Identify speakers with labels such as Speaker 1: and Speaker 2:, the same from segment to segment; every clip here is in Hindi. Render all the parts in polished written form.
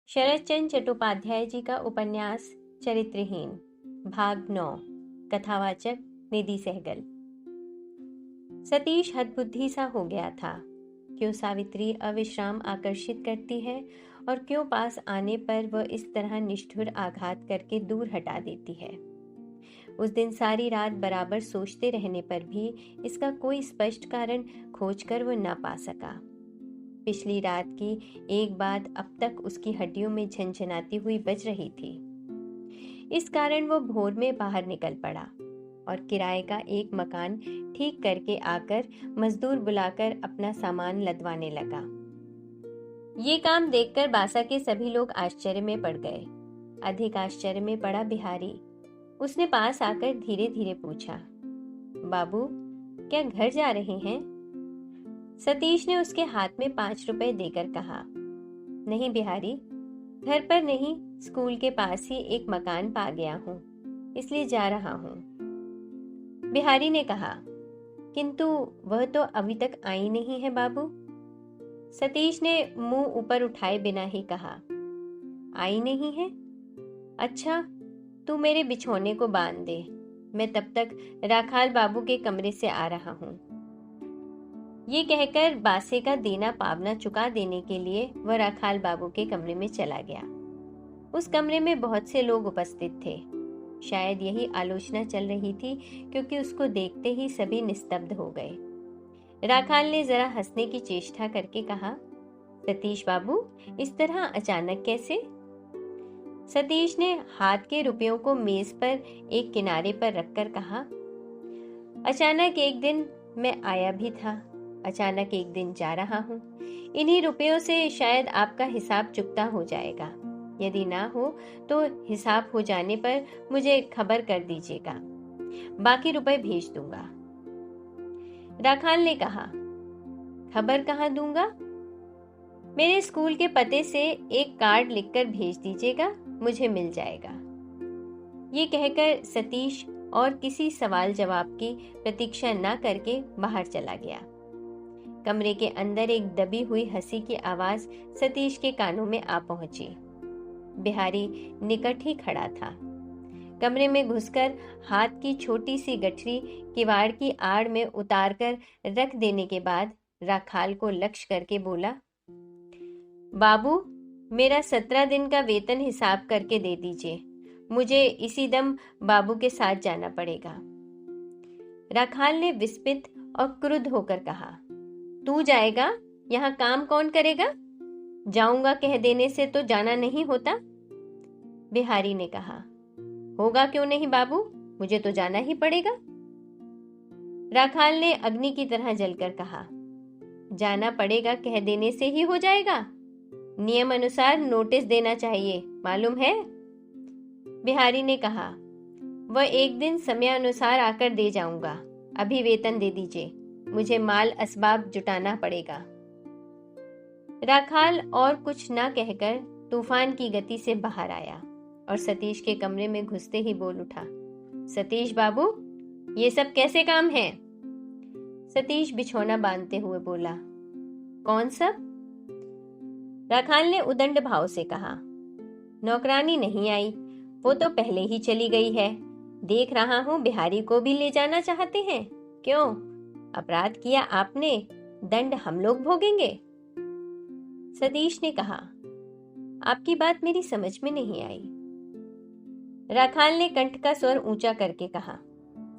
Speaker 1: शरद चंद्र चट्टोपाध्याय जी का उपन्यास चरित्रहीन भाग 9। कथावाचक निधि सहगल। सतीश हतबुद्धि सा हो गया था। क्यों सावित्री अविश्राम आकर्षित करती है और क्यों पास आने पर वह इस तरह निष्ठुर आघात करके दूर हटा देती है। उस दिन सारी रात बराबर सोचते रहने पर भी इसका कोई स्पष्ट कारण खोजकर वह ना पा सका। पिछली रात की एक बात अब तक उसकी हड्डियों में झनझनाती हुई बज रही थी। इस कारण वो भोर में बाहर निकल पड़ा और किराए का एक मकान ठीक करके आकर मजदूर बुलाकर अपना सामान लदवाने लगा। ये काम देखकर बासा के सभी लोग आश्चर्य में पड़ गए। अधिक आश्चर्य में पड़ा बिहारी। उसने पास आकर धीरे धीरे पूछा, बाबू क्या घर जा रहे हैं? सतीश ने उसके हाथ में 5 रुपए देकर कहा, नहीं बिहारी, घर पर नहीं, स्कूल के पास ही एक मकान पा गया हूँ, इसलिए जा रहा हूँ। बिहारी ने कहा, किंतु वह तो अभी तक आई नहीं है बाबू। सतीश ने मुंह ऊपर उठाए बिना ही कहा, आई नहीं है? अच्छा, तू मेरे बिछौने को बांध दे, मैं तब तक राखाल बाबू के कमरे से आ रहा हूँ। ये कहकर बासे का देना पावना चुका देने के लिए वह राखाल बाबू के कमरे में चला गया। उस कमरे में बहुत से लोग उपस्थित थे। शायद यही आलोचना चल रही थी, क्योंकि उसको देखते ही सभी निस्तब्ध हो गए। राखाल ने जरा हंसने की चेष्टा करके कहा, सतीश बाबू, इस तरह अचानक कैसे? सतीश ने हाथ के रुपयों को मेज पर एक किनारे पर रखकर कहा, अचानक एक दिन मैं आया भी था, अचानक एक दिन जा रहा हूँ। इन्हीं रुपयों से शायद आपका हिसाब चुकता हो जाएगा। यदि ना हो तो हिसाब हो जाने पर मुझे खबर कर दीजिएगा, बाकी रुपए भेज दूंगा। राखाल ने कहा, खबर कहाँ दूंगा? मेरे स्कूल के पते से एक कार्ड लिखकर भेज दीजिएगा, मुझे मिल जाएगा। ये कहकर सतीश और किसी सवाल जवाब की प्रतीक्षा न करके बाहर चला गया। कमरे के अंदर एक दबी हुई हंसी की आवाज सतीश के कानों में आ पहुंची। बिहारी निकट ही खड़ा था। कमरे में घुसकर हाथ की छोटी सी गठरी किवाड़ की आड़ में उतारकर रख देने के बाद राखाल को लक्ष्य करके बोला, बाबू, मेरा 17 दिन का वेतन हिसाब करके दे दीजिए, मुझे इसी दम बाबू के साथ जाना पड़ेगा। राखाल ने विस्मित और क्रुद्ध होकर कहा, तू जाएगा? यहाँ काम कौन करेगा? जाऊंगा कह देने से तो जाना नहीं होता। बिहारी ने कहा, होगा क्यों नहीं बाबू, मुझे तो जाना ही पड़ेगा। राखाल ने अग्नि की तरह जलकर कहा, जाना पड़ेगा कह देने से ही हो जाएगा? नियम अनुसार नोटिस देना चाहिए, मालूम है? बिहारी ने कहा, वह एक दिन समय अनुसार आकर दे जाऊंगा, अभी वेतन दे दीजिए, मुझे माल असबाब जुटाना पड़ेगा। राखाल और कुछ ना कहकर तूफान की गति से बाहर आया और सतीश के कमरे में घुसते ही बोल उठा, सतीश बाबू, ये सब कैसे काम है? सतीश बिछौना बांधते हुए बोला, कौन सब? राखाल ने उदंड भाव से कहा, नौकरानी नहीं आई, वो तो पहले ही चली गई है। देख रहा हूं बिहारी को भी ले जाना चाहते हैं। क्यों? अपराध किया आपने, दंड हम लोग भोगेंगे। सतीश ने कहा, आपकी बात मेरी समझ में नहीं आई। राखाल ने कंठ का स्वर ऊंचा करके कहा,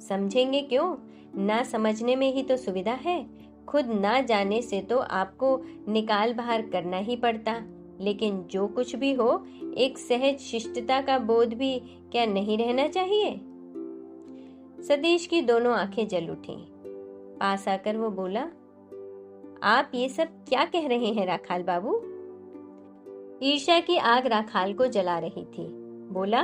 Speaker 1: समझेंगे क्यों? ना समझने में ही तो सुविधा है। खुद ना जाने से तो आपको निकाल बाहर करना ही पड़ता, लेकिन जो कुछ भी हो, एक सहज शिष्टता का बोध भी क्या नहीं रहना चाहिए? सतीश की दोनों आंखें जल उठीं। पास आकर वो बोला, आप ये सब क्या कह रहे हैं राखाल बाबू? ईर्ष्या की आग राखाल को जला रही थी। बोला,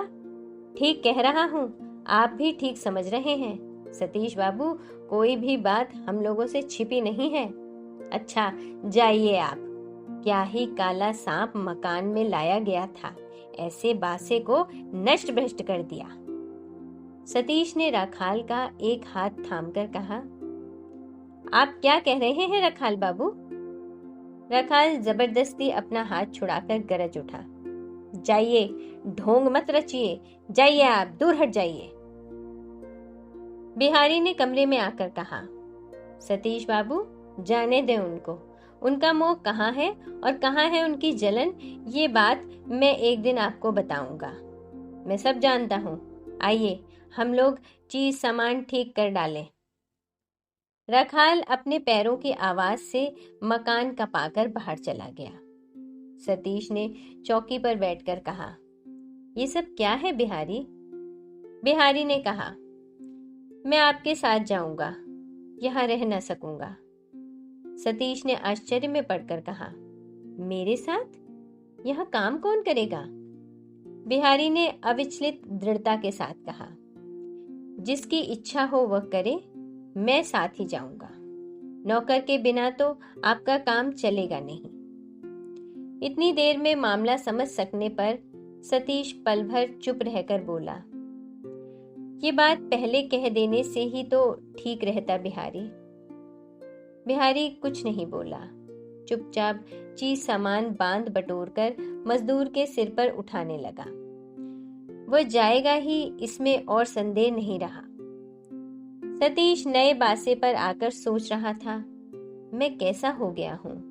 Speaker 1: ठीक कह रहा हूं, आप भी ठीक समझ रहे हैं। सतीश बाबू, कोई भी बात हम लोगों से छिपी नहीं है। अच्छा, जाइए आप। क्या ही काला सांप मकान में लाया गया था, ऐसे बासे को नष्ट भ्रष्ट कर दिया। सतीश ने राखाल का एक हाथ थामकर कहा, आप क्या कह रहे हैं राखाल बाबू? राखाल जबरदस्ती अपना हाथ छुड़ाकर गरज उठा, जाइए, ढोंग मत रचिए, जाइए, आप दूर हट जाइए। बिहारी ने कमरे में आकर कहा, सतीश बाबू, जाने दें उनको। उनका मोह कहाँ है और कहाँ है उनकी जलन, ये बात मैं एक दिन आपको बताऊंगा। मैं सब जानता हूँ। आइए, हम लोग चीज सामान ठीक कर डालें। रखाल अपने पैरों की आवाज से मकान कपाकर बाहर चला गया। सतीश ने चौकी पर बैठकर कहा, ये सब क्या है बिहारी? बिहारी ने कहा, मैं आपके साथ जाऊंगा, यहां रह न सकूंगा। सतीश ने आश्चर्य में पड़कर कहा, मेरे साथ? यहां काम कौन करेगा? बिहारी ने अविचलित दृढ़ता के साथ कहा, जिसकी इच्छा हो वह करे, मैं साथ ही जाऊंगा। नौकर के बिना तो आपका काम चलेगा नहीं। इतनी देर में मामला समझ सकने पर सतीश पल भर चुप रहकर बोला, ये बात पहले कह देने से ही तो ठीक रहता बिहारी। बिहारी कुछ नहीं बोला, चुपचाप चीज सामान बांध बटोरकर मजदूर के सिर पर उठाने लगा। वह जाएगा ही, इसमें और संदेह नहीं रहा। सतीश नए बासे पर आकर सोच रहा था, मैं कैसा हो गया हूँ?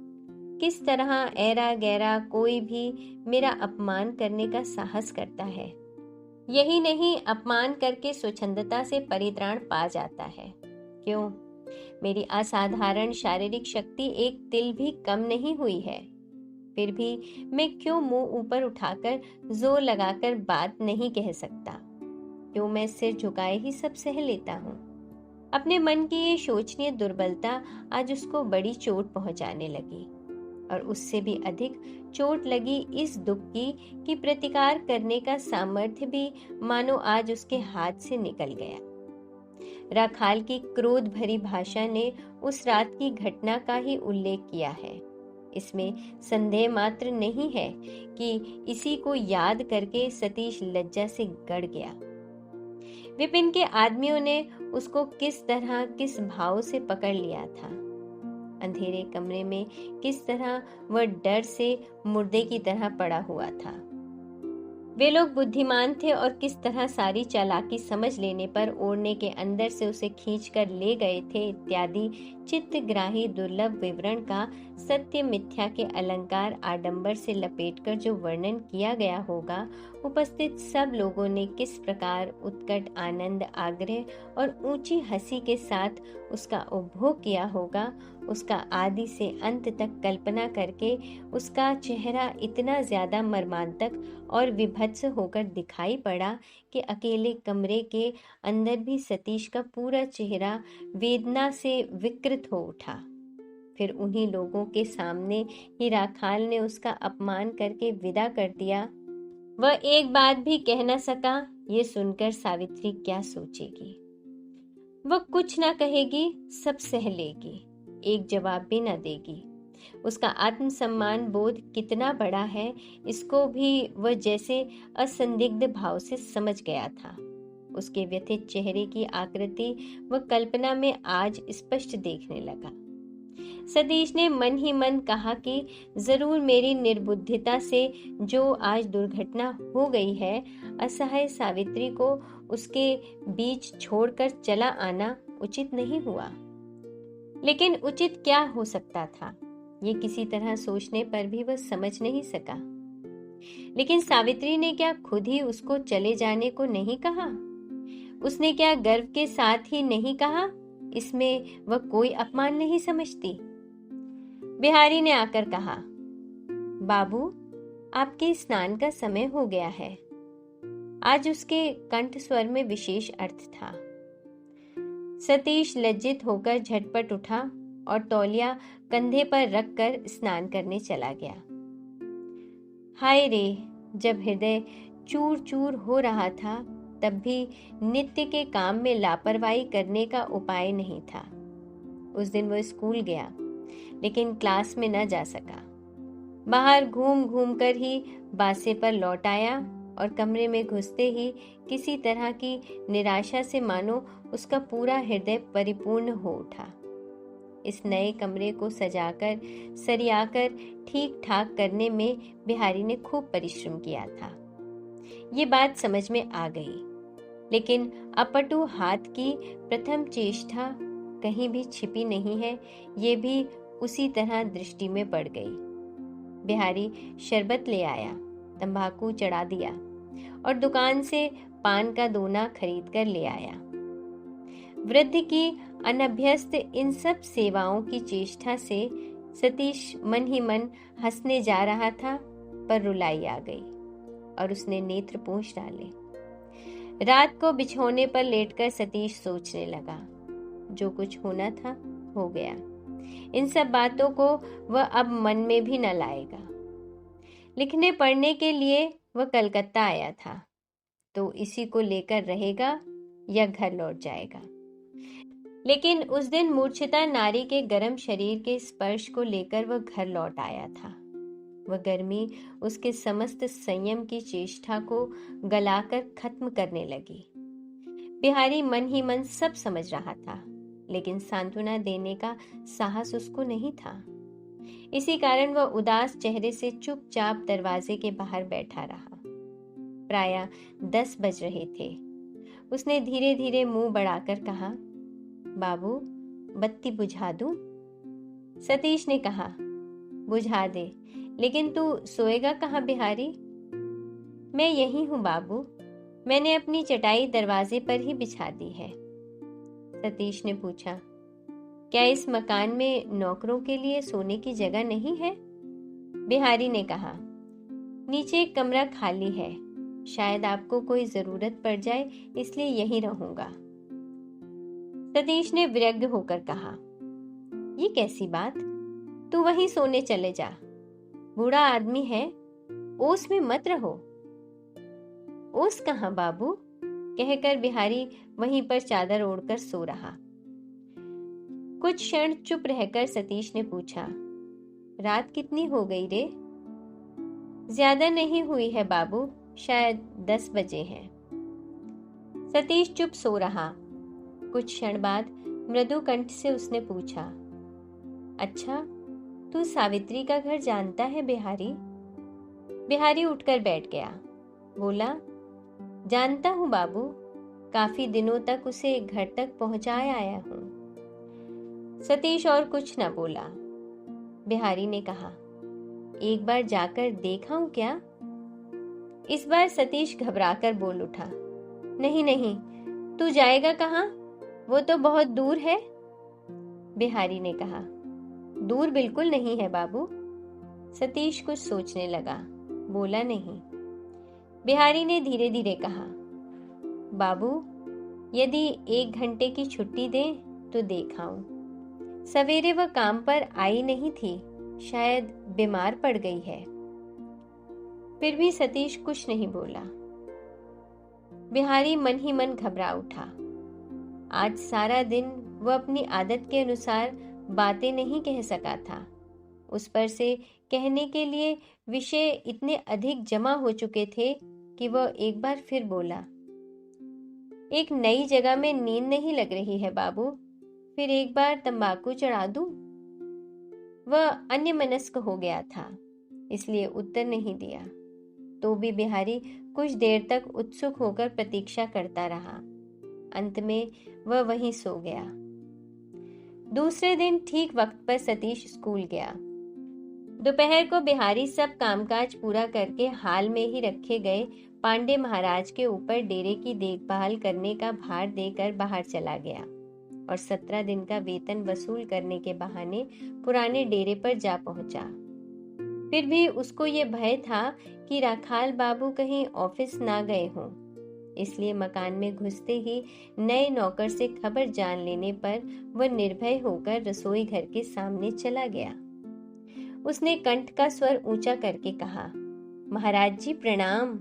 Speaker 1: किस तरह ऐरा गैरा कोई भी मेरा अपमान करने का साहस करता है। यही नहीं, अपमान करके स्वच्छंदता से परित्राण पा जाता है। क्यों? मेरी असाधारण शारीरिक शक्ति एक तिल भी कम नहीं हुई है, फिर भी मैं क्यों मुंह ऊपर उठाकर जोर लगाकर बात नहीं कह सकता? क्यों मैं सिर झुकाए ही सब सह लेता हूँ? अपने मन की ये शोचनीय दुर्बलता आज उसको बड़ी चोट पहुंचाने लगी, और उससे भी अधिक चोट लगी इस दुख की कि प्रतिकार करने का सामर्थ्य भी मानो आज उसके हाथ से निकल गया। राखाल की क्रोध भरी भाषा ने उस रात की घटना का ही उल्लेख किया है। इसमें संदेह मात्र नहीं है कि इसी को याद करके सतीश लज्जा से गड़ गया। विपिन के आदमियों ने उसको किस तरह किस भाव से पकड़ लिया था। अंधेरे कमरे में किस तरह वह डर से मुर्दे की तरह पड़ा हुआ था। वे लोग बुद्धिमान थे और किस तरह सारी चालाकी समझ लेने पर ओढ़ने के अंदर से उसे खींचकर ले गए थे इत्यादि चित्तग्राही दुर्लभ विवरण का सत्य मिथ्या के अलंकार आडंबर से लपेटकर जो वर्णन किया गया होगा, उपस्थित सब लोगों ने किस प्रकार उत्कट आनंद, आग्रह और ऊंची हंसी के साथ उसका उपभोग किया होगा, उसका आदि से अंत तक कल्पना करके उसका चेहरा इतना ज्यादा मर्मांतक और विभत्स होकर दिखाई पड़ा कि अकेले कमरे के अंदर भी सतीश का पूरा चेहरा वेदना से विकृत हो उठा। फिर उन्हीं लोगों के सामने ही राखाल ने उसका अपमान करके विदा कर दिया। वह एक बात भी कह न सका। ये सुनकर सावित्री क्या सोचेगी? वह कुछ न कहेगी, सब सह लेगी, एक जवाब भी न देगी। उसका आत्मसम्मान बोध कितना बड़ा है, इसको भी वह जैसे असंदिग्ध भाव से समझ गया था। उसके व्यथित चेहरे की आकृति वह कल्पना में आज स्पष्ट देखने लगा। सतीश ने मन ही मन कहा कि जरूर मेरी निर्बुद्धिता से जो आज दुर्घटना हो गई है, असहाय सावित्री को उसके बीच छोड़कर चला आना उचित नहीं हुआ। लेकिन उचित क्या हो सकता था, ये किसी तरह सोचने पर भी वह समझ नहीं सका। लेकिन सावित्री ने क्या खुद ही उसको चले जाने को नहीं कहा? उसने क्या गर्व के साथ ही नहीं कहा? इसमें वह कोई अपमान नहीं समझती। बिहारी ने आकर कहा, बाबू, आपके स्नान का समय हो गया है। आज उसके कंठ स्वर में विशेष अर्थ था। सतीश लज्जित होकर झटपट उठा और तौलिया कंधे पर रखकर स्नान करने चला गया। हाय रे, जब हृदय चूर चूर हो रहा था तब भी नित्य के काम में लापरवाही करने का उपाय नहीं था। उस दिन वो स्कूल गया, लेकिन क्लास में न जा सका। बाहर घूम घूम कर ही बासे पर लौट आया और कमरे में घुसते ही किसी तरह की निराशा से मानो उसका पूरा हृदय परिपूर्ण हो उठा। इस नए कमरे को सजाकर सरियाकर ठीक ठाक करने में बिहारी ने खूब परिश्रम किया था। ये बात समझ में आ गई, लेकिन अपटु हाथ की प्रथम चेष्टा कहीं भी छिपी नहीं है, ये भी उसी तरह दृष्टि में पड़ गई। बिहारी शरबत ले आया, तंबाकू चढ़ा दिया और दुकान से पान का दोना खरीद कर ले आया। वृद्ध की अनभ्यस्त इन सब सेवाओं की चेष्टा से सतीश मन ही मन हंसने जा रहा था, पर रुलाई आ गई और उसने नेत्र पोंछ डाले। रात को बिछौने पर लेटकर सतीश सोचने लगा, जो कुछ होना था हो गया। इन सब बातों को वह अब मन में भी न लाएगा। लिखने पढ़ने के लिए वह कलकत्ता आया था, तो इसी को लेकर रहेगा या घर लौट जाएगा। लेकिन उस दिन मूर्छिता नारी के गर्म शरीर के स्पर्श को लेकर वह घर लौट आया था। वह गर्मी उसके समस्त संयम की चेष्टा को गलाकर खत्म करने लगी। बिहारी मन ही मन सब समझ रहा था, लेकिन सांत्वना देने का साहस उसको नहीं था। इसी कारण वह उदास चेहरे से चुपचाप दरवाजे के बाहर बैठा रहा। प्रायः 10 बज रहे थे। उसने धीरे धीरे मुंह बढ़ाकर कहा, बाबू, बत्ती बुझा दूं? सतीश ने कहा, बुझा दे, लेकिन तू सोएगा कहाँ बिहारी? मैं यही हूं बाबू, मैंने अपनी चटाई दरवाजे पर ही बिछा दी है। सतीश ने पूछा, क्या इस मकान में नौकरों के लिए सोने की जगह नहीं है? बिहारी ने कहा, नीचे एक कमरा खाली है, शायद आपको कोई जरूरत पड़ जाए, इसलिए यहीं रहूंगा। सतीश ने विरक्त होकर कहा, ये कैसी बात? तू वहीं सोने चले जा, बूढ़ा आदमी है, ओस में मत रहो। ओस कहाँ बाबू? कहकर बिहारी वहीं पर चादर ओढ़कर सो रहा। कुछ क्षण चुप रहकर सतीश ने पूछा, रात कितनी हो गई रे? ज्यादा नहीं हुई है बाबू, शायद 10 बजे हैं। सतीश चुप सो रहा। कुछ क्षण बाद मृदु कंठ से उसने पूछा, अच्छा, तू सावित्री का घर जानता है बिहारी? बिहारी उठकर बैठ गया। बोला, जानता हूं बाबू, काफी दिनों तक उसे घर तक पहुंचाए आया हूं। सतीश और कुछ न बोला। बिहारी ने कहा, एक बार जाकर देखाऊं क्या? इस बार सतीश घबराकर बोल उठा, नहीं नहीं, तू जाएगा कहाँ? वो तो बहुत दूर है। बिहारी ने कहा, दूर बिल्कुल नहीं है बाबू। सतीश कुछ सोचने लगा, बोला नहीं। बिहारी ने धीरे धीरे कहा, बाबू, यदि 1 घंटे की छुट्टी दें तो देखाऊं। सवेरे वह काम पर आई नहीं थी, शायद बीमार पड़ गई है। फिर भी सतीश कुछ नहीं बोला। बिहारी मन ही मन घबरा उठा। आज सारा दिन वह अपनी आदत के अनुसार बातें नहीं कह सका था। उस पर से कहने के लिए विषय इतने अधिक जमा हो चुके थे कि वह एक बार फिर बोला, एक नई जगह में नींद नहीं लग रही है बाबू, फिर एक बार तंबाकू चढ़ा दूं? वह अन्यमनस्क हो गया था, इसलिए उत्तर नहीं दिया। तो भी बिहारी कुछ देर तक उत्सुक होकर प्रतीक्षा करता रहा। अंत में वह वहीं सो गया। दूसरे दिन ठीक वक्त पर सतीश स्कूल गया। दोपहर को बिहारी सब कामकाज पूरा करके हाल में ही रखे गए पांडे महाराज के ऊपर डेरे की देखभाल करने का भार देकर बाहर चला गया और 17 दिन का वेतन वसूल करने के बहाने पुराने डेरे पर जा पहुंचा। फिर भी उसको ये भय था कि राखाल बाबू कहीं ऑफिस ना गए हों, इसलिए मकान में घुसते ही नए नौकर से खबर जान लेने पर वह निर्भय होकर रसोई घर के सामने चला गया। उसने कंठ का स्वर ऊंचा करके कहा, महाराज जी प्रणाम।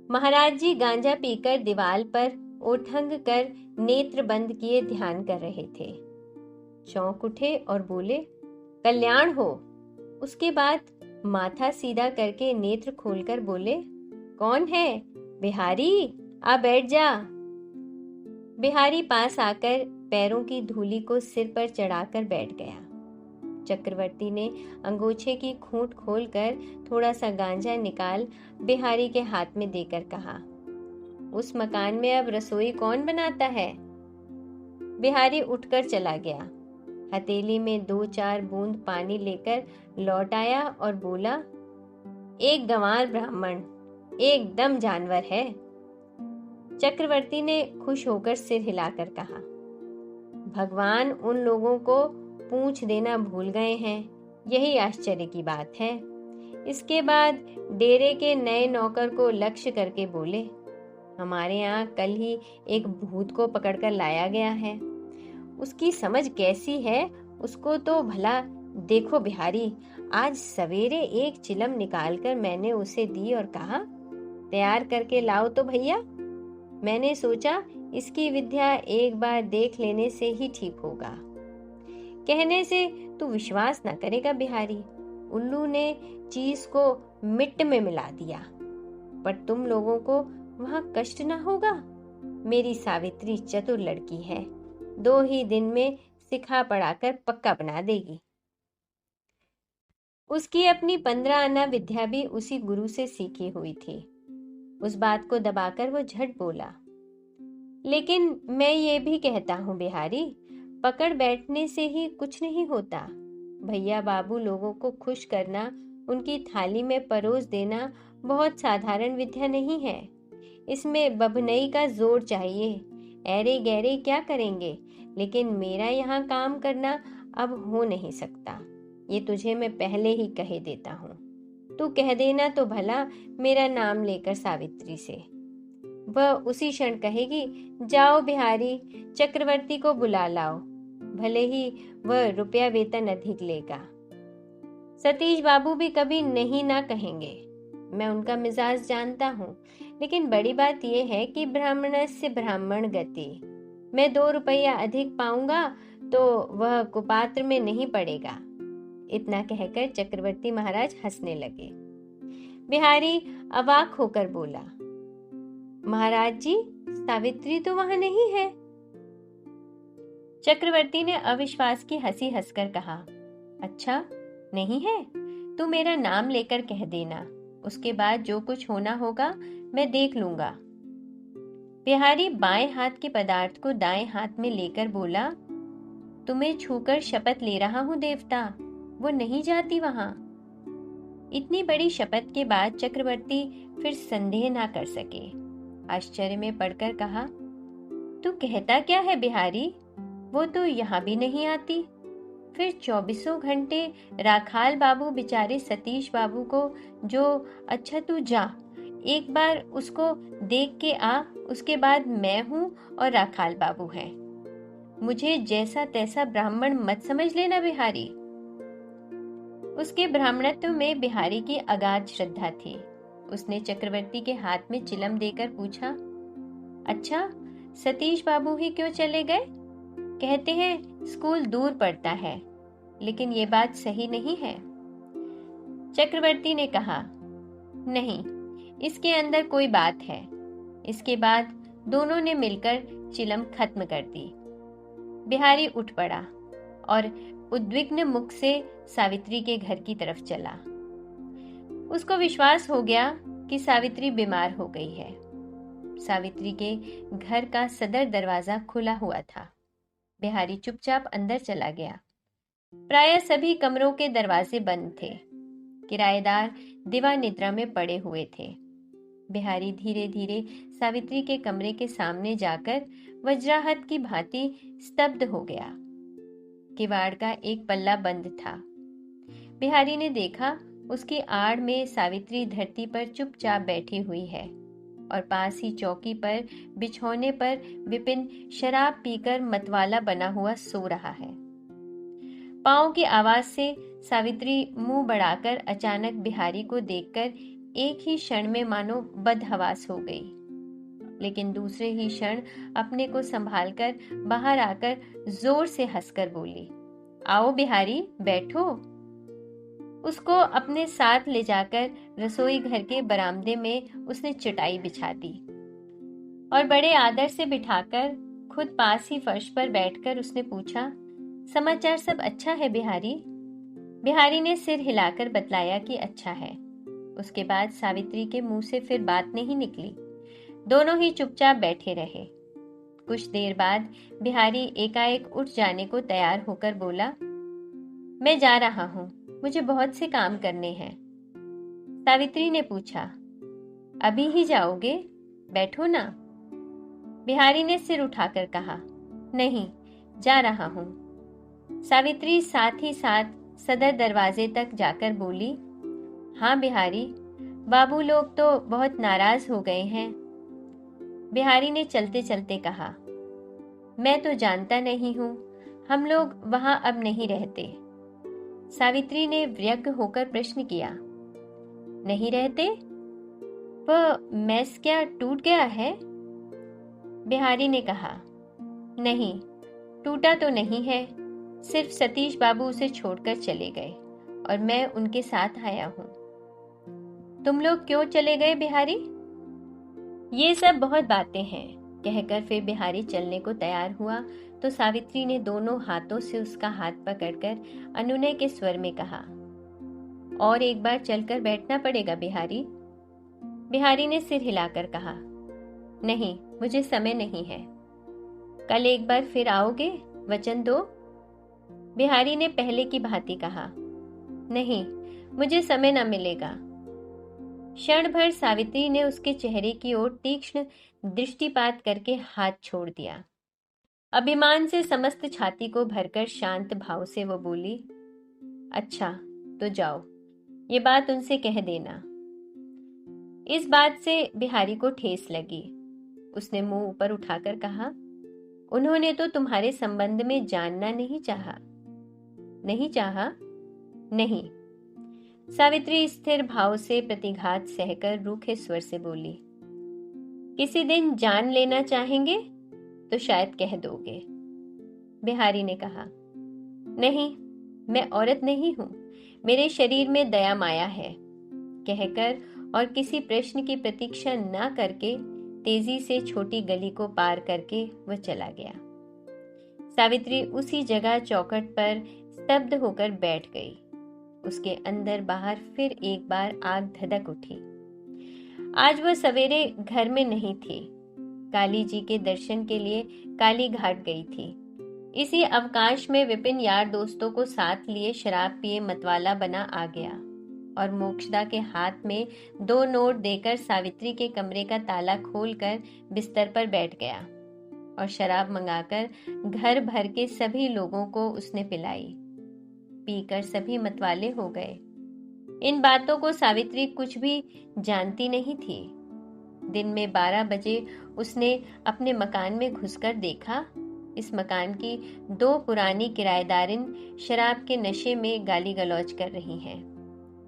Speaker 1: महाराज जी गांजा पीकर दीवाल पर ओठंग कर नेत्र बंद किए ध्यान कर रहे थे। चौंक उठे और बोले, कल्याण हो। उसके बाद माथा सीधा करके नेत्र खोलकर बोले, कौन है? बिहारी, आ बैठ जा। बिहारी पास आकर पैरों की धूली को सिर पर चढ़ाकर बैठ गया। चक्रवर्ती ने अंगोछे की खूंट खोलकर थोड़ा सा गांजा निकाल बिहारी के हाथ में देकर कहा, उस मकान में अब रसोई कौन बनाता है? बिहारी उठकर चला गया। हथेली में 2-4 बूंद पानी लेकर लौट आया और बोला, एक गंवार ब्राह्मण, एकदम जानवर है। चक्रवर्ती ने खुश होकर सिर हिलाकर कहा, भगवान उन लोगों को पूंछ देना भूल गए हैं, यही आश्चर्य की बात है। इसके बाद डेरे के नए नौकर को लक्ष्य करके बोले, हमारे यहाँ कल ही एक भूत को पकड़कर लाया गया है। उसकी समझ कैसी है उसको तो भला देखो बिहारी। आज सवेरे एक चिलम निकालकर मैंने उसे दी और कहा, तैयार करके लाओ तो भैया। मैंने सोचा इसकी विद्या एक बार देख लेने से ही ठीक होगा। कहने से तू विश्वास न करेगा बिहारी, उल्लू ने चीज को मिट्ट में मिला दिया। पर तुम लोगों को वहां कष्ट न होगा। मेरी सावित्री चतुर लड़की है, 2 ही दिन में सिखा पढ़ाकर पक्का बना देगी। उसकी अपनी 15 आना विद्या भी उसी गुरु से सीखी हुई थी। उस बात को दबाकर वो झट बोला, लेकिन मैं ये भी कहता हूँ बिहारी, पकड़ बैठने से ही कुछ नहीं होता। भैया बाबू लोगों को खुश करना, उनकी थाली में परोस देना बहुत साधारण विद्या नहीं है। इसमें बभनई का जोर चाहिए। ऐरे गहरे क्या करेंगे, लेकिन मेरा यहाँ काम करना अब हो नहीं सकता। ये तुझे मैं पहले ही कहे देता हूँ। तू कह देना तो भला मेरा नाम लेकर सावित्री से। वह उसी क्षण कहेगी, जाओ बिहारी, चक्रवर्ती को बुला लाओ, भले ही वह रुपया वेतन अधिक लेगा। सतीश बाबू भी कभी नहीं ना कहेंगे, मैं उनका मिजाज जानता हूँ। लेकिन बड़ी बात यह है कि ब्राह्मण से ब्राह्मण गति। मैं 2 रुपया अधिक पाऊंगा तो वह कुपात्र में नहीं पड़ेगा। इतना कहकर चक्रवर्ती महाराज हंसने लगे। बिहारी अवाक होकर बोला, महाराज जी, सावित्री तो वहां नहीं है। चक्रवर्ती ने अविश्वास की हंसी हंसकर कहा, अच्छा नहीं है? तू मेरा नाम लेकर कह देना, उसके बाद जो कुछ होना होगा मैं देख लूंगा। बिहारी बाएं हाथ के पदार्थ को दाएं हाथ में लेकर बोला, तुम्हें छूकर शपथ ले रहा हूं देवता, वो नहीं जाती वहां। इतनी बड़ी शपथ के बाद चक्रवर्ती फिर संदेह ना कर सके। आश्चर्य में पड़कर कहा, तू कहता क्या है बिहारी? वो तो यहाँ भी नहीं आती। फिर 24 घंटे राखाल बाबू बेचारे सतीश बाबू को जो, अच्छा तू जा, एक बार उसको देख के आ, उसके बाद मैं हूँ और राखाल बाबू है। मुझे जैसा तैसा ब्राह्मण मत समझ लेना बिहारी। उसके ब्राह्मणत्व में बिहारी की अगाध श्रद्धा थी। उसने चक्रवर्ती के हाथ में चिलम देकर पूछा, अच्छा सतीश बाबू ही क्यों चले गए? कहते हैं स्कूल दूर पड़ता है, लेकिन ये बात सही नहीं है। चक्रवर्ती ने कहा, नहीं, इसके अंदर कोई बात है। इसके बाद दोनों ने मिलकर चिलम खत्म कर दी। बिहारी उठ पड़ा और उद्विग्न मुख से सावित्री के घर की तरफ चला। उसको विश्वास हो गया कि सावित्री बीमार हो गई है। सावित्री के घर का सदर दरवाजा खुला हुआ था। बिहारी चुपचाप अंदर चला गया। प्रायः सभी कमरों के दरवाजे बंद थे। किराएदार दिवा निद्रा में पड़े हुए थे। बिहारी धीरे धीरे सावित्री के कमरे के सामने जाकर वज्राहत की भांति स्तब्ध हो गया। किवाड़ का एक पल्ला बंद था। बिहारी ने देखा, उसकी आड़ में सावित्री धरती पर चुपचाप बैठी हुई है और पास ही चौकी पर बिछौने पर विपिन शराब पीकर मतवाला बना हुआ सो रहा है। पांव की आवाज से सावित्री मुंह बढ़ाकर अचानक बिहारी को देखकर एक ही क्षण में मानो बदहवास हो गई, लेकिन दूसरे ही क्षण अपने को संभालकर बाहर आकर जोर से हंसकर बोली, आओ बिहारी, बैठो। उसको अपने साथ ले जाकर रसोई घर के बरामदे में उसने चटाई बिछा दी और बड़े आदर से बिठाकर खुद पास ही फर्श पर बैठकर उसने पूछा, समाचार सब अच्छा है बिहारी? बिहारी ने सिर हिलाकर बतलाया कि अच्छा है। उसके बाद सावित्री के मुंह से फिर बात नहीं निकली। दोनों ही चुपचाप बैठे रहे। कुछ देर बाद बिहारी एकाएक उठ जाने को तैयार होकर बोला, मैं जा रहा हूं, मुझे बहुत से काम करने हैं। सावित्री ने पूछा, अभी ही जाओगे? बैठो ना। बिहारी ने सिर उठाकर कहा, नहीं, जा रहा हूं। सावित्री साथ ही साथ सदर दरवाजे तक जाकर बोली, हाँ बिहारी, बाबू लोग तो बहुत नाराज हो गए हैं। बिहारी ने चलते चलते कहा, मैं तो जानता नहीं हूं, हम लोग वहां अब नहीं रहते। सावित्री ने व्यग्र होकर प्रश्न किया, नहीं रहते? वह मेस क्या टूट गया है? बिहारी ने कहा, नहीं, टूटा तो नहीं है, सिर्फ सतीश बाबू उसे छोड़कर चले गए और मैं उनके साथ आया हूं। तुम लोग क्यों चले गए बिहारी? ये सब बहुत बातें हैं, कहकर फिर बिहारी चलने को तैयार हुआ तो सावित्री ने दोनों हाथों से उसका हाथ पकड़कर अनुनय के स्वर में कहा, और एक बार चलकर बैठना पड़ेगा बिहारी। बिहारी ने सिर हिलाकर कहा, नहीं, मुझे समय नहीं है। कल एक बार फिर आओगे, वचन दो। बिहारी ने पहले की भांति कहा, नहीं, मुझे समय न मिलेगा। क्षण भर सावित्री ने उसके चेहरे की ओर तीक्ष्ण दृष्टिपात करके हाथ छोड़ दिया। अभिमान से समस्त छाती को भरकर शांत भाव से वो बोली, अच्छा तो जाओ, ये बात उनसे कह देना। इस बात से बिहारी को ठेस लगी। उसने मुंह ऊपर उठाकर कहा, उन्होंने तो तुम्हारे संबंध में जानना नहीं चाहा। नहीं चाहा? नहीं। सावित्री स्थिर भाव से प्रतिघात सहकर रूखे स्वर से बोली, किसी दिन जान लेना चाहेंगे तो शायद कह दोगे। बिहारी ने कहा, नहीं, मैं औरत नहीं हूं, मेरे शरीर में दया माया है। कहकर और किसी प्रश्न की प्रतीक्षा न करके तेजी से छोटी गली को पार करके वह चला गया। सावित्री उसी जगह चौखट पर स्तब्ध होकर बैठ गई। उसके अंदर बाहर फिर एक बार आग धधक उठी। आज वह सवेरे घर में नहीं थी, काली जी के दर्शन के लिए काली घाट गई थी। इसी अवकाश में विपिन यार दोस्तों को साथ लिए शराब पिए मतवाला बना आ गया और मोक्षदा के हाथ में 2 नोट देकर सावित्री के कमरे का ताला खोलकर बिस्तर पर बैठ गया और शराब मंगाकर घर भर के सभी लोगों को उसने पिलाई। पीकर सभी मतवाले हो गए। इन बातों को सावित्री कुछ भी जानती नहीं थी। दिन में 12 बजे उसने अपने मकान में घुसकर देखा, इस मकान की 2 पुरानी किराएदारिन शराब के नशे में गाली गलौज कर रही हैं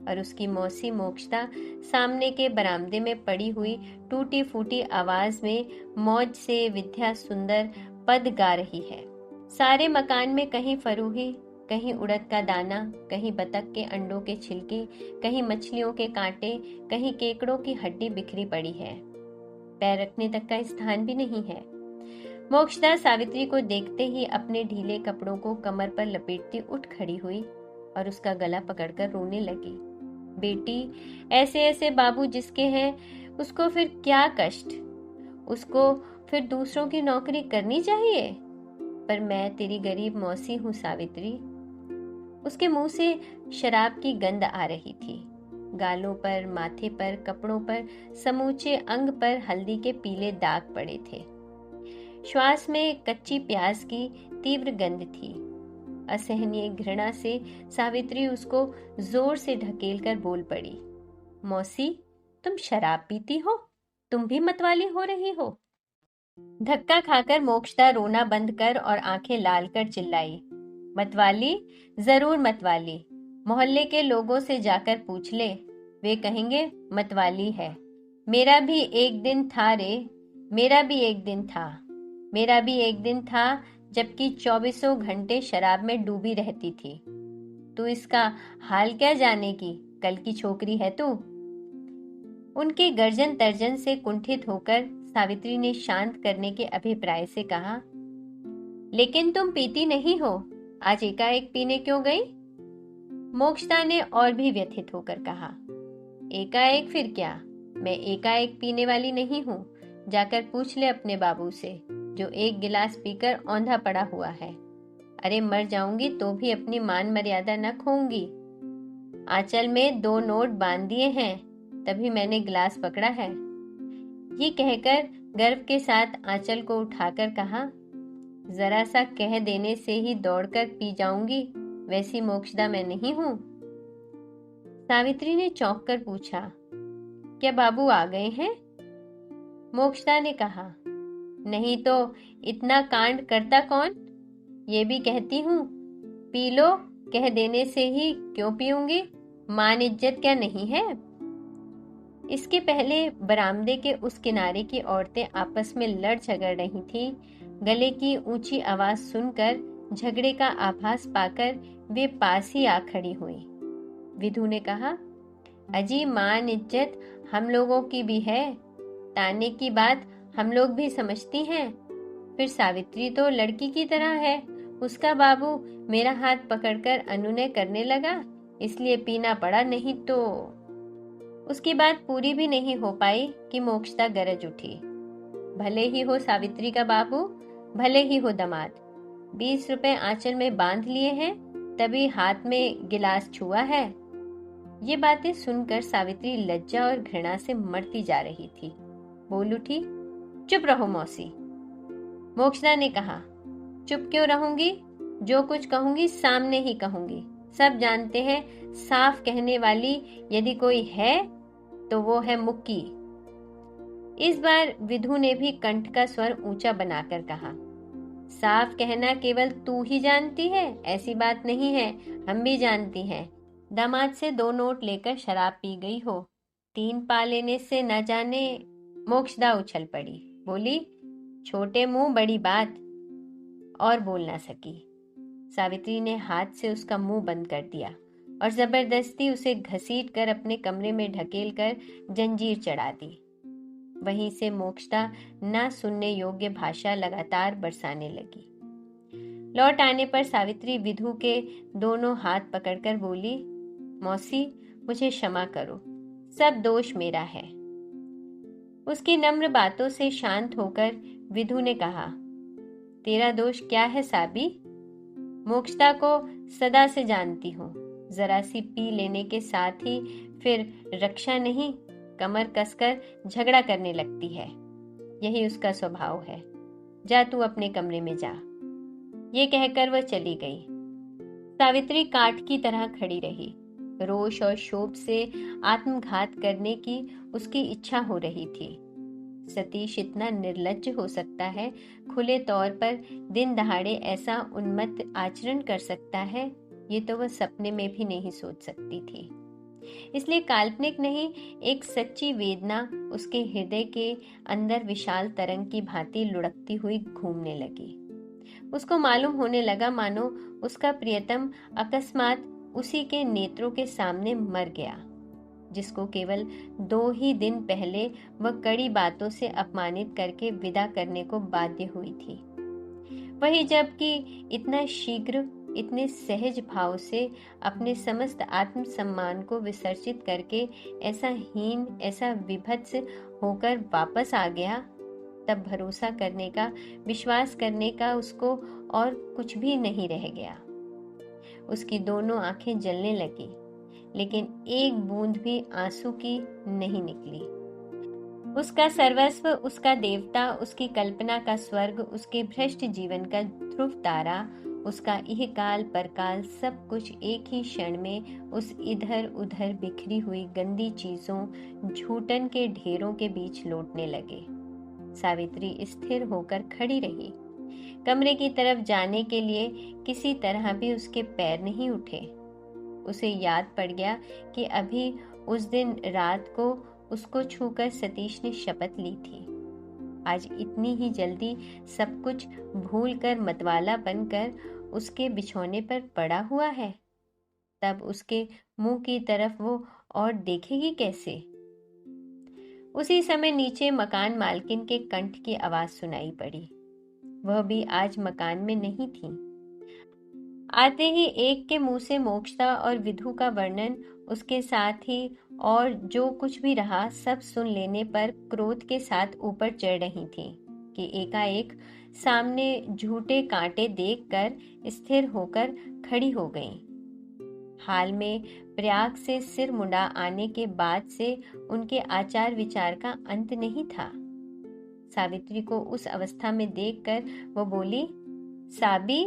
Speaker 1: और उसकी मौसी मोक्षदा सामने के बरामदे में पड़ी हुई टूटी फूटी आवाज में मौज से विद्या सुंदर पद गा रही है। सारे मकान में कहीं फरूही, कहीं उड़द का दाना, कहीं बतख के अंडों के छिलके, कहीं मछलियों के कांटे, कहीं केकड़ों की हड्डी बिखरी पड़ी है। पैर रखने तक का स्थान भी नहीं है। मोक्षदा सावित्री को देखते ही अपने ढीले कपड़ों को कमर पर लपेटती उठ खड़ी हुई और उसका गला पकड़कर रोने लगी। बेटी, ऐसे ऐसे बाबू जिसके हैं उसको फिर क्या कष्ट, उसको फिर दूसरों की नौकरी करनी चाहिए। पर मैं तेरी गरीब मौसी हूँ सावित्री। उसके मुंह से शराब की गंध आ रही थी। गालों पर, माथे पर, कपड़ों पर, समूचे अंग पर हल्दी के पीले दाग पड़े थे। श्वास में कच्ची प्याज की तीव्र गंध थी। असहनीय घृणा से सावित्री उसको जोर से ढकेलकर बोल पड़ी, मौसी, तुम शराब पीती हो? तुम भी मतवाली हो रही हो? धक्का खाकर मोक्षदा रोना बंद कर और आंखें लाल कर चिल्लाई, मतवाली? जरूर मतवाली। मोहल्ले के लोगों से जाकर पूछ ले, वे कहेंगे मतवाली है। मेरा भी एक दिन था रे, मेरा भी एक दिन था, मेरा भी एक दिन था जबकि 24 घंटे शराब में डूबी रहती थी। तू इसका हाल क्या जाने की, कल की छोकरी है तू। उनके गर्जन तर्जन से कुंठित होकर सावित्री ने शांत करने के अभिप्राय से कहा, लेकिन तुम पीती नहीं हो, आज एकाएक पीने क्यों गई? मोक्षदा ने और भी व्यथित होकर कहा। एकाएक फिर क्या, मैं एकाएक पीने वाली नहीं हूँ। जाकर पूछ ले अपने बाबू से, जो एक गिलास पीकर औंधा पड़ा हुआ है। अरे मर जाऊंगी तो भी अपनी मान मर्यादा न खोऊंगी। आंचल में 2 नोट बांध दिए हैं, तभी मैंने गिलास पकड़ा है। ये कहकर गर्व के साथ आंचल को उठाकर कहा, जरा सा कह देने से ही दौड़कर पी जाऊंगी, वैसी मोक्षदा मैं नहीं हूं। सावित्री ने चौंक कर पूछा, क्या बाबू आ गए हैं? मोक्षदा ने कहा, नहीं तो इतना कांड करता कौन? ये भी कहती हूँ, पी लो, कह देने से ही क्यों पीऊंगी? मान इज्जत क्या नहीं है? इसके पहले बरामदे के उस किनारे की औरतें आपस में लड़ झगड़ रही थीं। गले की ऊंची आवाज सुनकर, झगड़े का आभास पाकर वे पास ही आ खड़ी हुई। विधु ने कहा, अजी मान इज्जत हम लोगों की भी है, ताने की बात हम लोग भी समझती हैं। फिर सावित्री तो लड़की की तरह है, उसका बाबू मेरा हाथ पकड़कर अनुनय करने लगा, इसलिए पीना पड़ा, नहीं तो। उसकी बात पूरी भी नहीं हो पाई कि मोक्षदा गरज उठी, भले ही हो सावित्री का बाबू, भले ही हो दामाद, 20 रुपए आंचल में बांध लिए हैं, तभी हाथ में गिलास छुआ है। ये बातें सुनकर सावित्री लज्जा और घृणा से मरती जा रही थी। बोल उठी, चुप रहो मौसी। मोक्षदा ने कहा, चुप क्यों रहूंगी? जो कुछ कहूंगी सामने ही कहूंगी। सब जानते हैं, साफ कहने वाली यदि कोई है तो वो है मुक्की। इस बार विधु ने भी कंठ का स्वर ऊंचा बनाकर कहा, साफ कहना केवल तू ही जानती है, ऐसी बात नहीं है, हम भी जानती हैं। दामाद से 2 नोट लेकर शराब पी गई हो, 3 पा लेने से न जाने। मोक्षदा उछल पड़ी, बोली, छोटे मुंह बड़ी बात। और बोल ना सकी। सावित्री ने हाथ से उसका मुंह बंद कर दिया और जबरदस्ती उसे घसीट कर अपने कमरे में ढकेल कर जंजीर चढ़ा दी। वहीं से मोक्षदा ना सुनने योग्य भाषा लगातार बरसाने लगी। लौट आने पर सावित्री विधु के दोनों हाथ पकड़कर बोली, मौसी मुझे क्षमा करो, सब दोष मेरा है। उसकी नम्र बातों से शांत होकर विधु ने कहा, तेरा दोष क्या है साबी? मोक्षदा को सदा से जानती हूँ, जरा सी पी लेने के साथ ही फिर रक्षा नहीं, कमर कसकर झगड़ा करने लगती है। यही उसका स्वभाव है। जा तू अपने कमरे में जा। ये कहकर वह चली गई। सावित्री काठ की तरह खड़ी रही। रोष और शोभ से आत्मघात करने की उसकी इच्छा हो रही थी। सतीश इतना निर्लज्ज हो सकता है, खुले तौर पर दिन दहाड़े ऐसा उन्मत्त आचरण कर सकता है, ये तो वह सपने में भी नहीं सोच सकती थी। इसलिए काल्पनिक नहीं, एक सच्ची वेदना उसके हृदय के अंदर विशाल तरंग की भांति लुढ़कती हुई घूमने लगी। उसको मालूम होने लगा मानो उसका प्रियतम अकस्मात उसी के नेत्रों के सामने मर गया, जिसको केवल 2 ही दिन पहले वह कड़ी बातों से अपमानित करके विदा करने को बाध्य हुई थी। वही जबकि इतना शीघ्र, इतने सहज भाव से अपने समस्त आत्मसम्मान को विसर्जित करके ऐसा हीन, ऐसा विभत्स होकर वापस आ गया, तब भरोसा करने का, विश्वास करने का उसको और कुछ भी नहीं रह गया। उसकी दोनों आंखें जलने लगी, लेकिन एक बूंद भी आंसू की नहीं निकली। उसका सर्वस्व, उसका देवता, उसकी कल्पना का स्वर्ग, उसके भ्रष्ट जीवन का ध्रुव तारा, उसका इह काल परकाल, सब कुछ एक ही क्षण में उस इधर उधर बिखरी हुई गंदी चीजों, झूठन के ढेरों के बीच लौटने लगे। सावित्री स्थिर होकर खड़ी रही। कमरे की तरफ जाने के लिए किसी तरह भी उसके पैर नहीं उठे। उसे याद पड़ गया कि अभी उस दिन रात को उसको छूकर सतीश ने शपथ ली थी। आज इतनी ही जल्दी सब कुछ भूलकर मतवाला बनकर उसके बिछौने पर पड़ा हुआ है, तब उसके मुंह की तरफ वो और देखेगी कैसे? उसी समय नीचे मकान मालकिन के कंठ की आवाज सुनाई पड़ी। वह भी आज मकान में नहीं थी। आते ही एक के मुंह से मोक्षता और विधु का वर्णन, उसके साथ ही और जो कुछ भी रहा सब सुन लेने पर क्रोध के साथ ऊपर चढ़ रही थी कि एकाएक सामने झूठे कांटे देखकर स्थिर होकर खड़ी हो गईं। हाल में प्रयाग से सिर मुंडा आने के बाद से उनके आचार विचार का अंत नहीं था। सावित्री को उस अवस्था में देखकर वो बोली, साबी,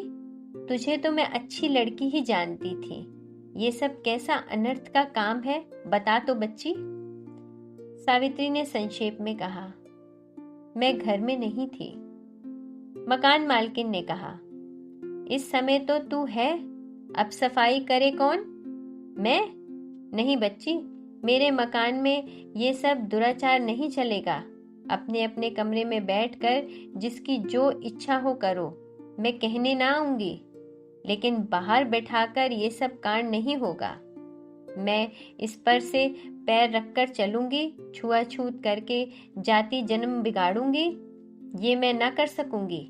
Speaker 1: तुझे तो मैं अच्छी लड़की ही जानती थी। ये सब कैसा अनर्थ का काम है, बता तो बच्ची। सावित्री ने संक्षेप में कहा, मैं घर में नहीं थी। मकान मालकिन ने कहा, इस समय तो तू है, अब सफाई करे कौन? मैं? नहीं बच्ची, मेरे मकान में ये सब दुराचार नहीं चलेगा। अपने अपने कमरे में बैठकर जिसकी जो इच्छा हो करो, मैं कहने ना आऊंगी, लेकिन बाहर बैठाकर ये सब कांड नहीं होगा। मैं इस पर से पैर रखकर चलूंगी, छुआछूत करके जाति जन्म बिगाड़ूंगी, ये मैं ना कर सकूंगी।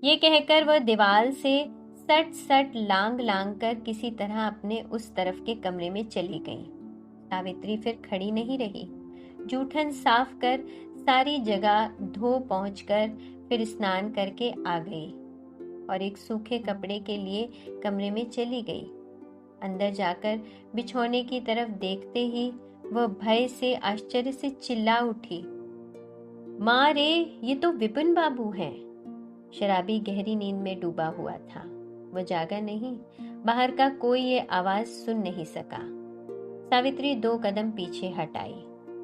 Speaker 1: ये कहकर वह दीवार से सट सट लांग लांग कर किसी तरह अपने उस तरफ के कमरे में चली गई। सावित्री फिर खड़ी नहीं रही, जूठन साफ कर सारी जगह धो पहुंचकर फिर स्नान करके आ गई और एक सूखे कपड़े के लिए कमरे में चली गई। अंदर जाकर बिछौने की तरफ देखते ही वह भय से आश्चर्य से चिल्ला उठी, माँ रे, ये तो विपिन बाबू हैं। शराबी गहरी नींद में डूबा हुआ था, वह जागा नहीं, बाहर का कोई ये आवाज सुन नहीं सका। सावित्री 2 कदम पीछे हट आई,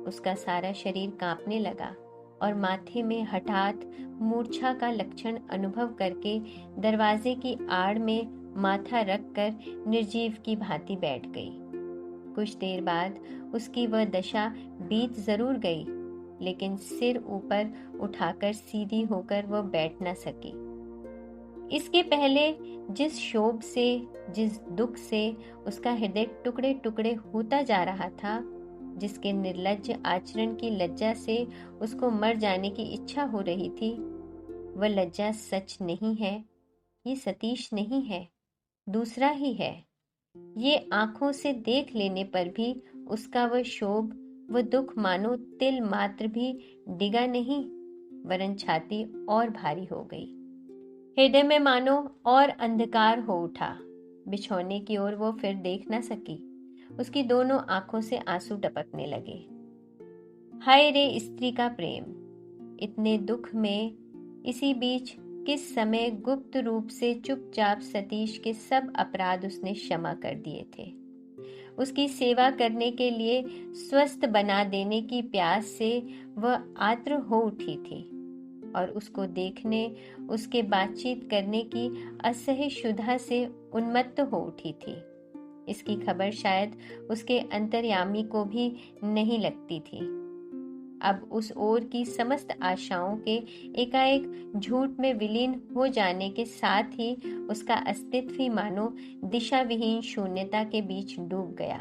Speaker 1: उसका सारा शरीर कांपने लगा और माथे में हठात मूर्छा का लक्षण अनुभव करके दरवाजे की आड़ में माथा रखकर निर्जीव की भांति बैठ गई। कुछ देर बाद उसकी वह दशा बीत जरूर गई, लेकिन सिर ऊपर उठाकर सीधी होकर वह बैठ न सकी। इसके पहले जिस शोभ से, जिस दुख से उसका हृदय टुकड़े टुकड़े होता जा रहा था, जिसके निर्लज्ज आचरण की लज्जा से उसको मर जाने की इच्छा हो रही थी, वह लज्जा सच नहीं है, ये सतीश नहीं है, दूसरा ही है। ये आंखों से देख लेने पर भी उसका वह शोभ, वह दुख मानो तिल मात्र भी डिगा नहीं, वरन छाती और भारी हो गई। हृदय में मानो और अंधकार हो उठा। बिछौने की ओर वो फिर देख न सकी, उसकी दोनों आंखों से आंसू टपकने लगे। हाय रे स्त्री का प्रेम! इतने दुख में, इसी बीच किस समय गुप्त रूप से चुपचाप सतीश के सब अपराध उसने क्षमा कर दिए थे। उसकी सेवा करने के लिए स्वस्थ बना देने की प्यास से वह आर्द्र हो उठी थी और उसको देखने, उसके बातचीत करने की असह्य क्षुधा से उन्मत्त हो उठी थी। इसकी खबर शायद उसके अंतर्यामी को भी नहीं लगती थी। अब उस ओर की समस्त आशाओं के एकाएक झूठ में विलीन हो जाने के साथ ही उसका अस्तित्व ही मानो दिशा विहीन शून्यता के बीच डूब गया।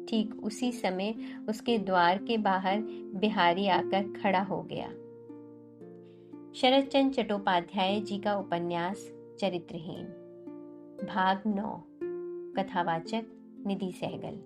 Speaker 1: ठीक उसी समय उसके द्वार के बाहर बिहारी आकर खड़ा हो गया। शरदचंद्र चट्टोपाध्याय जी का उपन्यास चरित्रहीन, भाग 9। कथावाचक निधि सहगल।